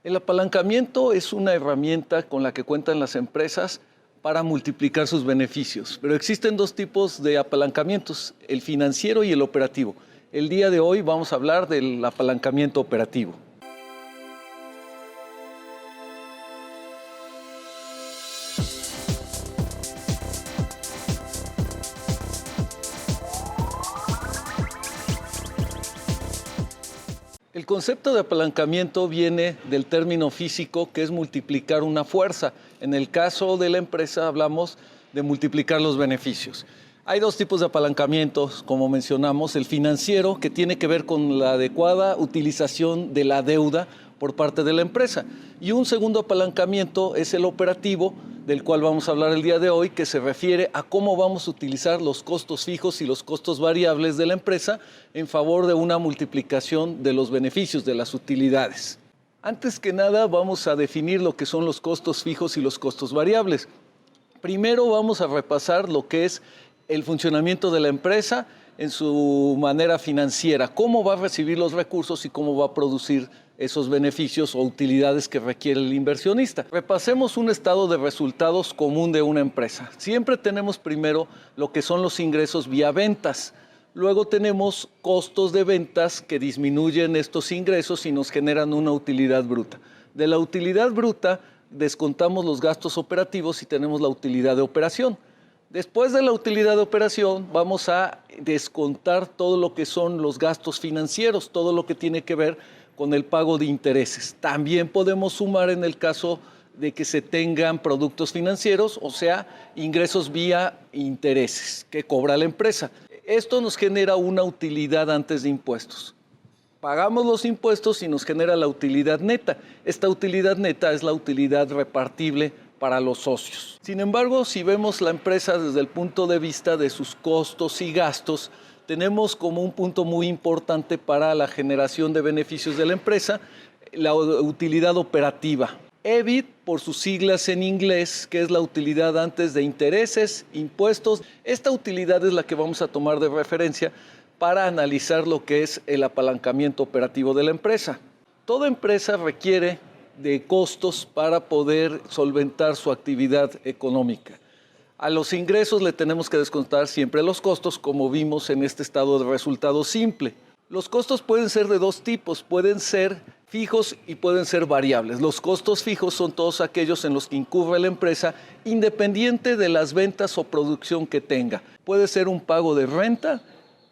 El apalancamiento es una herramienta con la que cuentan las empresas para multiplicar sus beneficios, pero existen dos tipos de apalancamientos, el financiero y el operativo. El día de hoy vamos a hablar del apalancamiento operativo. El concepto de apalancamiento viene del término físico que es multiplicar una fuerza. En el caso de la empresa hablamos de multiplicar los beneficios. Hay dos tipos de apalancamientos, como mencionamos, el financiero, que tiene que ver con la adecuada utilización de la deuda por parte de la empresa. Y un segundo apalancamiento es el operativo, del cual vamos a hablar el día de hoy, que se refiere a cómo vamos a utilizar los costos fijos y los costos variables de la empresa en favor de una multiplicación de los beneficios, de las utilidades. Antes que nada, vamos a definir lo que son los costos fijos y los costos variables. Primero vamos a repasar lo que es el funcionamiento de la empresa en su manera financiera, cómo va a recibir los recursos y cómo va a producir esos beneficios o utilidades que requiere el inversionista. Repasemos un estado de resultados común de una empresa. Siempre tenemos primero lo que son los ingresos vía ventas. Luego tenemos costos de ventas que disminuyen estos ingresos y nos generan una utilidad bruta. De la utilidad bruta descontamos los gastos operativos y tenemos la utilidad de operación. Después de la utilidad de operación vamos a descontar todo lo que son los gastos financieros, todo lo que tiene que ver con el pago de intereses. También podemos sumar en el caso de que se tengan productos financieros, o sea, ingresos vía intereses que cobra la empresa. Esto nos genera una utilidad antes de impuestos. Pagamos los impuestos y nos genera la utilidad neta. Esta utilidad neta es la utilidad repartible para los socios. Sin embargo, si vemos la empresa desde el punto de vista de sus costos y gastos, tenemos como un punto muy importante para la generación de beneficios de la empresa, la utilidad operativa. EBIT, por sus siglas en inglés, que es la utilidad antes de intereses, impuestos. Esta utilidad es la que vamos a tomar de referencia para analizar lo que es el apalancamiento operativo de la empresa. Toda empresa requiere de costos para poder solventar su actividad económica. A los ingresos le tenemos que descontar siempre los costos, como vimos en este estado de resultado simple. Los costos pueden ser de dos tipos, pueden ser fijos y pueden ser variables. Los costos fijos son todos aquellos en los que incurre la empresa, independiente de las ventas o producción que tenga. Puede ser un pago de renta,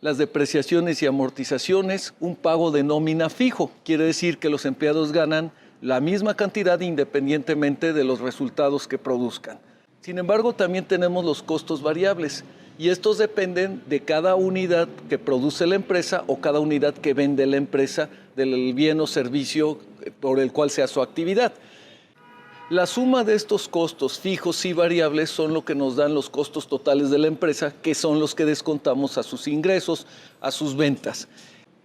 las depreciaciones y amortizaciones, un pago de nómina fijo. Quiere decir que los empleados ganan la misma cantidad independientemente de los resultados que produzcan. Sin embargo, también tenemos los costos variables y estos dependen de cada unidad que produce la empresa o cada unidad que vende la empresa del bien o servicio por el cual sea su actividad. La suma de estos costos fijos y variables son lo que nos dan los costos totales de la empresa, que son los que descontamos a sus ingresos, a sus ventas.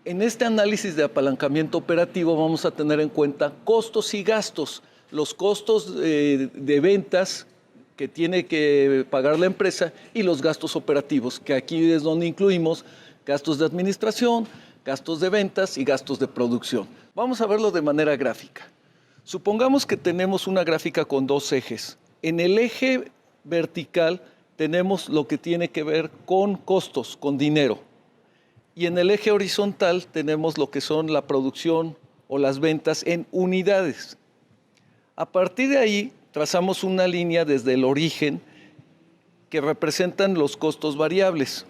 En este análisis de apalancamiento operativo vamos a tener en cuenta costos y gastos. Los costos de ventas que tiene que pagar la empresa y los gastos operativos, que aquí es donde incluimos gastos de administración, gastos de ventas y gastos de producción. Vamos a verlo de manera gráfica. Supongamos que tenemos una gráfica con dos ejes. En el eje vertical tenemos lo que tiene que ver con costos, con dinero. Y en el eje horizontal tenemos lo que son la producción o las ventas en unidades. A partir de ahí trazamos una línea desde el origen que representan los costos variables.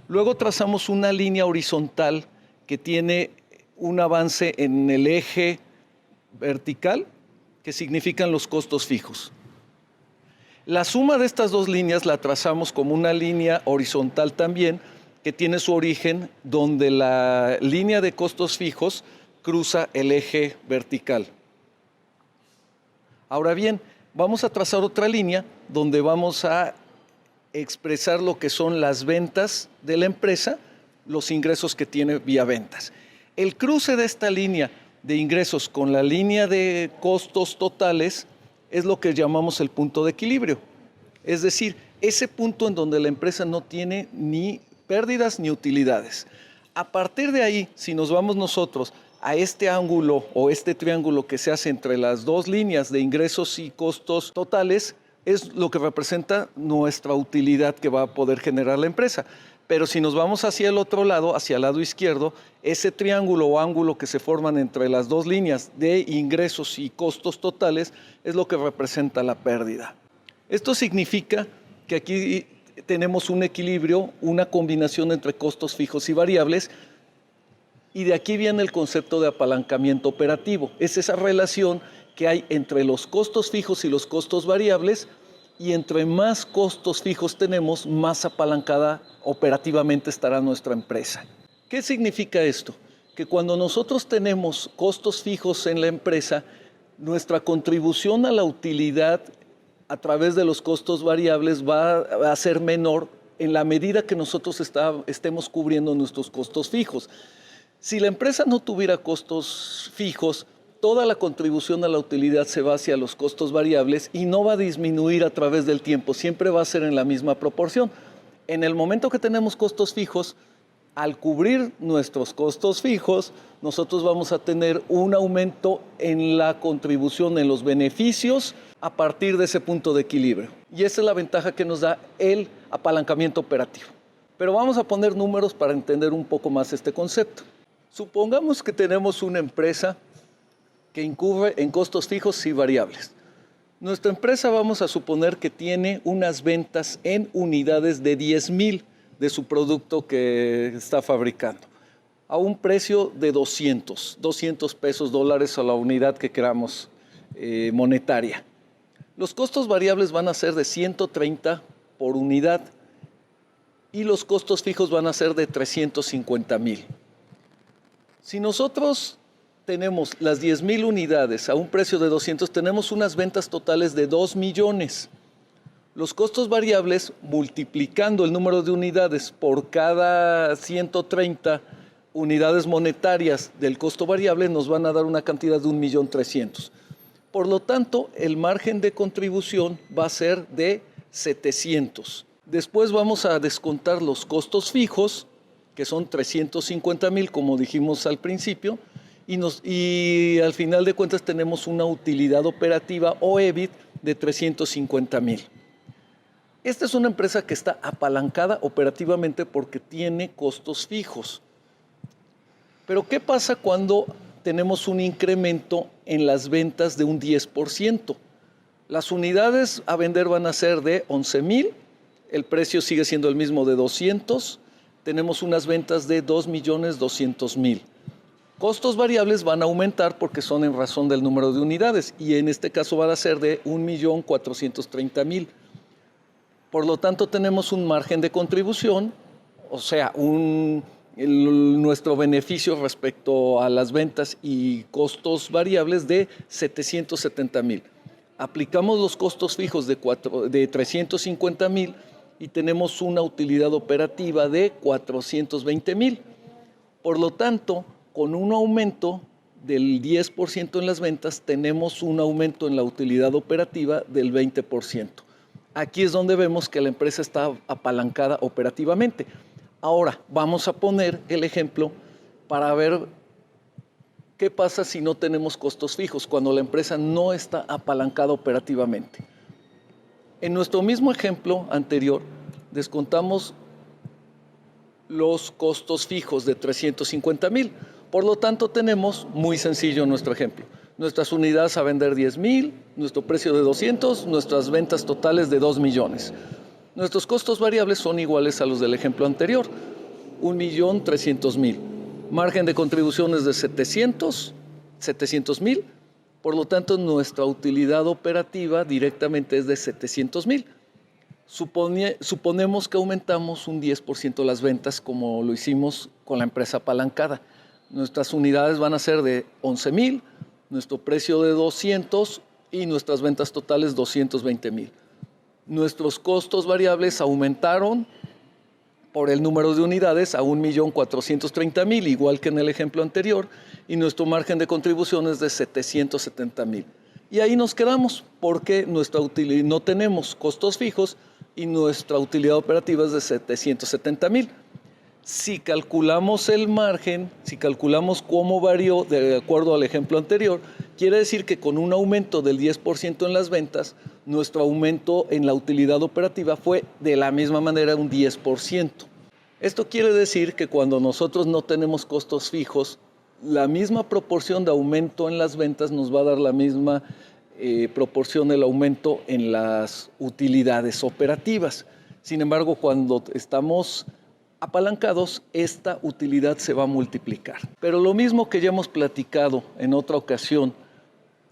Luego trazamos una línea horizontal que tiene un avance en el eje vertical, que significan los costos fijos. La suma de estas dos líneas la trazamos como una línea horizontal también, que tiene su origen donde la línea de costos fijos cruza el eje vertical. Ahora bien, vamos a trazar otra línea donde vamos a expresar lo que son las ventas de la empresa, los ingresos que tiene vía ventas. El cruce de esta línea de ingresos con la línea de costos totales es lo que llamamos el punto de equilibrio. Es decir, ese punto en donde la empresa no tiene ni pérdidas ni utilidades. A partir de ahí, si nos vamos nosotros a este ángulo o este triángulo que se hace entre las dos líneas de ingresos y costos totales es lo que representa nuestra utilidad que va a poder generar la empresa. Pero si nos vamos hacia el otro lado, hacia el lado izquierdo, ese triángulo o ángulo que se forman entre las dos líneas de ingresos y costos totales es lo que representa la pérdida. Esto significa que aquí tenemos un equilibrio, una combinación entre costos fijos y variables, y de aquí viene el concepto de apalancamiento operativo. Es esa relación que hay entre los costos fijos y los costos variables, y entre más costos fijos tenemos, más apalancada operativamente estará nuestra empresa. ¿Qué significa esto? Que cuando nosotros tenemos costos fijos en la empresa, nuestra contribución a la utilidad a través de los costos variables va a ser menor en la medida que nosotros estemos cubriendo nuestros costos fijos. Si la empresa no tuviera costos fijos, toda la contribución a la utilidad se va hacia los costos variables y no va a disminuir a través del tiempo, siempre va a ser en la misma proporción. En el momento que tenemos costos fijos, al cubrir nuestros costos fijos, nosotros vamos a tener un aumento en la contribución, en los beneficios, a partir de ese punto de equilibrio. Y esa es la ventaja que nos da el apalancamiento operativo. Pero vamos a poner números para entender un poco más este concepto. Supongamos que tenemos una empresa que incurre en costos fijos y variables. Nuestra empresa vamos a suponer que tiene unas ventas en unidades de 10,000 de su producto que está fabricando, a un precio de 200 pesos, dólares a la unidad que queramos monetaria. Los costos variables van a ser de 130 por unidad y los costos fijos van a ser de 350,000. Si nosotros tenemos las 10,000 unidades a un precio de 200, tenemos unas ventas totales de 2 millones. Los costos variables, multiplicando el número de unidades por cada 130 unidades monetarias del costo variable, nos van a dar una cantidad de 1.300.000. Por lo tanto, el margen de contribución va a ser de 700. Después vamos a descontar los costos fijos, que son 350,000, como dijimos al principio, y al final de cuentas tenemos una utilidad operativa o EBIT de 350,000. Esta es una empresa que está apalancada operativamente porque tiene costos fijos. Pero ¿qué pasa cuando tenemos un incremento en las ventas de un 10%? Las unidades a vender van a ser de 11,000, el precio sigue siendo el mismo de 200, tenemos unas ventas de 2.200.000. Costos variables van a aumentar porque son en razón del número de unidades y en este caso van a ser de 1.430.000. Por lo tanto, tenemos un margen de contribución, o sea, nuestro beneficio respecto a las ventas y costos variables de 770,000. Aplicamos los costos fijos de 350,000 y tenemos una utilidad operativa de 420,000. Por lo tanto, con un aumento del 10% en las ventas, tenemos un aumento en la utilidad operativa del 20%. Aquí es donde vemos que la empresa está apalancada operativamente. Ahora, vamos a poner el ejemplo para ver qué pasa si no tenemos costos fijos, cuando la empresa no está apalancada operativamente. En nuestro mismo ejemplo anterior, descontamos los costos fijos de 350,000. Por lo tanto, tenemos, muy sencillo nuestro ejemplo, nuestras unidades a vender 10,000, nuestro precio de 200, nuestras ventas totales de 2 millones. Nuestros costos variables son iguales a los del ejemplo anterior, 1.300.000. Margen de contribuciones de 700,000, por lo tanto nuestra utilidad operativa directamente es de 700,000. Suponemos que aumentamos un 10% las ventas como lo hicimos con la empresa apalancada. Nuestras unidades van a ser de 11,000, nuestro precio de 200 y nuestras ventas totales 220,000. Nuestros costos variables aumentaron por el número de unidades a 1.430.000, igual que en el ejemplo anterior, y nuestro margen de contribución es de 770,000. Y ahí nos quedamos porque no tenemos costos fijos y nuestra utilidad operativa es de 770,000. Si calculamos el margen, si calculamos cómo varió de acuerdo al ejemplo anterior, quiere decir que con un aumento del 10% en las ventas, nuestro aumento en la utilidad operativa fue de la misma manera un 10%. Esto quiere decir que cuando nosotros no tenemos costos fijos, la misma proporción de aumento en las ventas nos va a dar la misma proporción del aumento en las utilidades operativas. Sin embargo, cuando estamos apalancados, esta utilidad se va a multiplicar. Pero lo mismo que ya hemos platicado en otra ocasión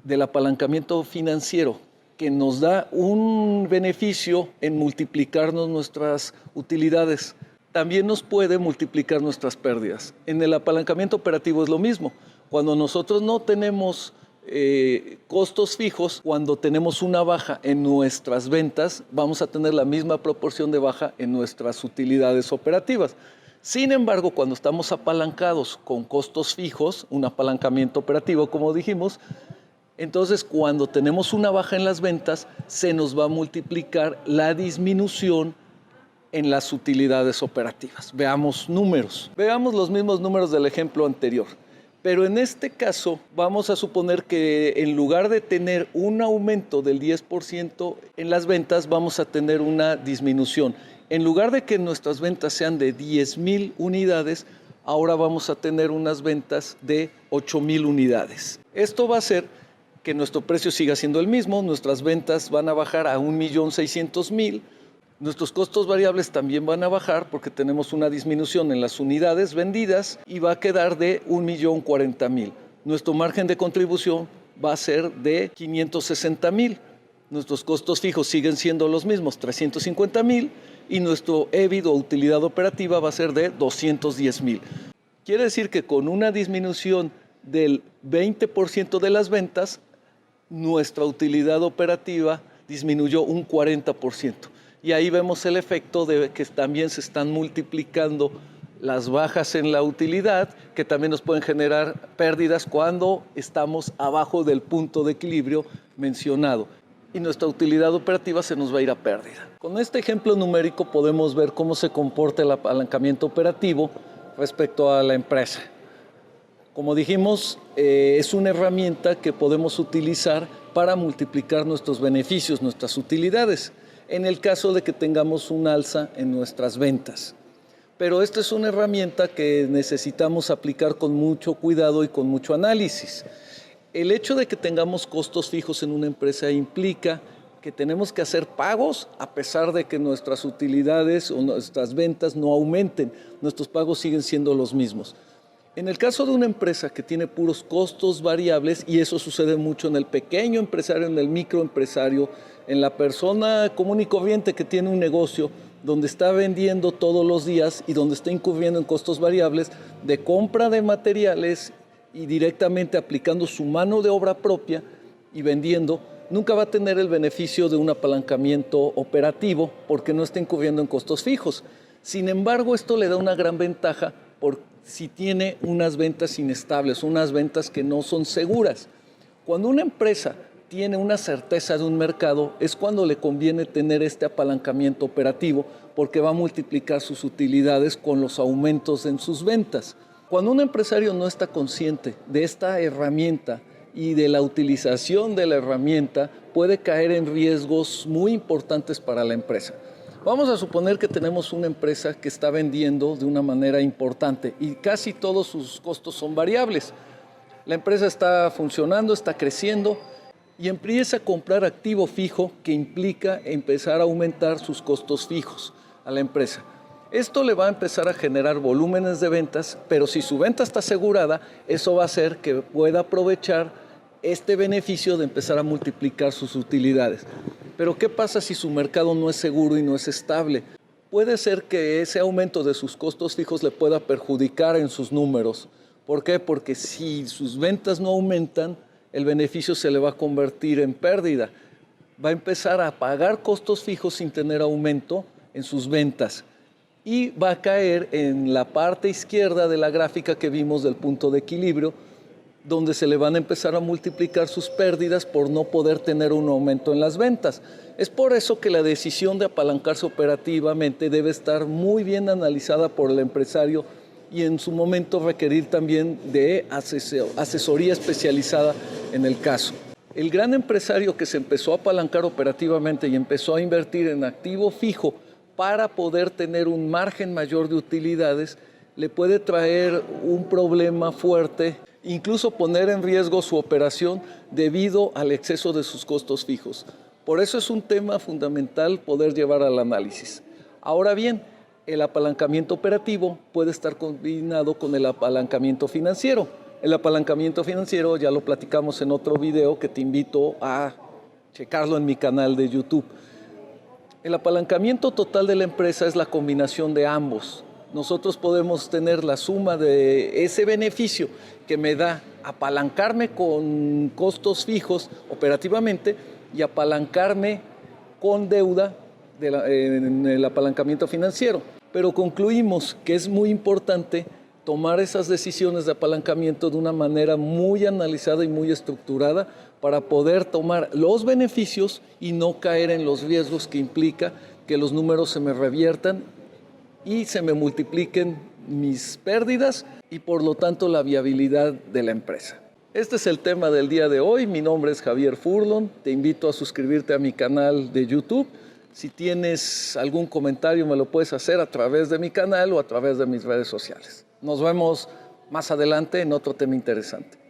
del apalancamiento financiero, que nos da un beneficio en multiplicarnos nuestras utilidades, también nos puede multiplicar nuestras pérdidas. En el apalancamiento operativo es lo mismo. Cuando nosotros no tenemos costos fijos, cuando tenemos una baja en nuestras ventas, vamos a tener la misma proporción de baja en nuestras utilidades operativas. Sin embargo, cuando estamos apalancados con costos fijos, un apalancamiento operativo, como dijimos, entonces cuando tenemos una baja en las ventas, se nos va a multiplicar la disminución en las utilidades operativas. Veamos números. Veamos los mismos números del ejemplo anterior. Pero en este caso vamos a suponer que en lugar de tener un aumento del 10% en las ventas, vamos a tener una disminución. En lugar de que nuestras ventas sean de 10,000 unidades, ahora vamos a tener unas ventas de 8,000 unidades. Esto va a hacer que nuestro precio siga siendo el mismo, nuestras ventas van a bajar a 1,600,000. Nuestros costos variables también van a bajar porque tenemos una disminución en las unidades vendidas y va a quedar de 1,040,000. Nuestro margen de contribución va a ser de 560,000. Nuestros costos fijos siguen siendo los mismos, 350,000, y nuestro EBIT o utilidad operativa va a ser de 210,000. Quiere decir que con una disminución del 20% de las ventas, nuestra utilidad operativa disminuyó un 40%. Y ahí vemos el efecto de que también se están multiplicando las bajas en la utilidad, que también nos pueden generar pérdidas cuando estamos abajo del punto de equilibrio mencionado. Y nuestra utilidad operativa se nos va a ir a pérdida. Con este ejemplo numérico podemos ver cómo se comporta el apalancamiento operativo respecto a la empresa. Como dijimos, es una herramienta que podemos utilizar para multiplicar nuestros beneficios, nuestras utilidades, en el caso de que tengamos un alza en nuestras ventas. Pero esta es una herramienta que necesitamos aplicar con mucho cuidado y con mucho análisis. El hecho de que tengamos costos fijos en una empresa implica que tenemos que hacer pagos a pesar de que nuestras utilidades o nuestras ventas no aumenten. Nuestros pagos siguen siendo los mismos. En el caso de una empresa que tiene puros costos variables, y eso sucede mucho en el pequeño empresario, en el microempresario, en la persona común y corriente que tiene un negocio donde está vendiendo todos los días y donde está incurriendo en costos variables de compra de materiales y directamente aplicando su mano de obra propia y vendiendo, nunca va a tener el beneficio de un apalancamiento operativo porque no está incurriendo en costos fijos. Sin embargo, esto le da una gran ventaja por si tiene unas ventas inestables, unas ventas que no son seguras. Cuando una empresa tiene una certeza de un mercado, es cuando le conviene tener este apalancamiento operativo porque va a multiplicar sus utilidades con los aumentos en sus ventas. Cuando un empresario no está consciente de esta herramienta y de la utilización de la herramienta, puede caer en riesgos muy importantes para la empresa. Vamos a suponer que tenemos una empresa que está vendiendo de una manera importante y casi todos sus costos son variables. La empresa está funcionando, está creciendo y empieza a comprar activo fijo que implica empezar a aumentar sus costos fijos a la empresa. Esto le va a empezar a generar volúmenes de ventas, pero si su venta está asegurada, eso va a hacer que pueda aprovechar este beneficio de empezar a multiplicar sus utilidades. Pero ¿qué pasa si su mercado no es seguro y no es estable? Puede ser que ese aumento de sus costos fijos le pueda perjudicar en sus números. ¿Por qué? Porque si sus ventas no aumentan, el beneficio se le va a convertir en pérdida. Va a empezar a pagar costos fijos sin tener aumento en sus ventas y va a caer en la parte izquierda de la gráfica que vimos del punto de equilibrio, donde se le van a empezar a multiplicar sus pérdidas por no poder tener un aumento en las ventas. Es por eso que la decisión de apalancarse operativamente debe estar muy bien analizada por el empresario y en su momento requerir también de asesoría especializada en el caso. El gran empresario que se empezó a apalancar operativamente y empezó a invertir en activo fijo para poder tener un margen mayor de utilidades, le puede traer un problema fuerte, incluso poner en riesgo su operación debido al exceso de sus costos fijos. Por eso es un tema fundamental poder llevar al análisis. Ahora bien, el apalancamiento operativo puede estar combinado con el apalancamiento financiero. El apalancamiento financiero ya lo platicamos en otro video que te invito a checarlo en mi canal de YouTube. El apalancamiento total de la empresa es la combinación de ambos. Nosotros podemos tener la suma de ese beneficio que me da apalancarme con costos fijos operativamente y apalancarme con deuda en el apalancamiento financiero. Pero concluimos que es muy importante tomar esas decisiones de apalancamiento de una manera muy analizada y muy estructurada para poder tomar los beneficios y no caer en los riesgos que implica que los números se me reviertan y se me multipliquen mis pérdidas y por lo tanto la viabilidad de la empresa. Este es el tema del día de hoy. Mi nombre es Javier Furlon. Te invito a suscribirte a mi canal de YouTube. Si tienes algún comentario me lo puedes hacer a través de mi canal o a través de mis redes sociales. Nos vemos más adelante en otro tema interesante.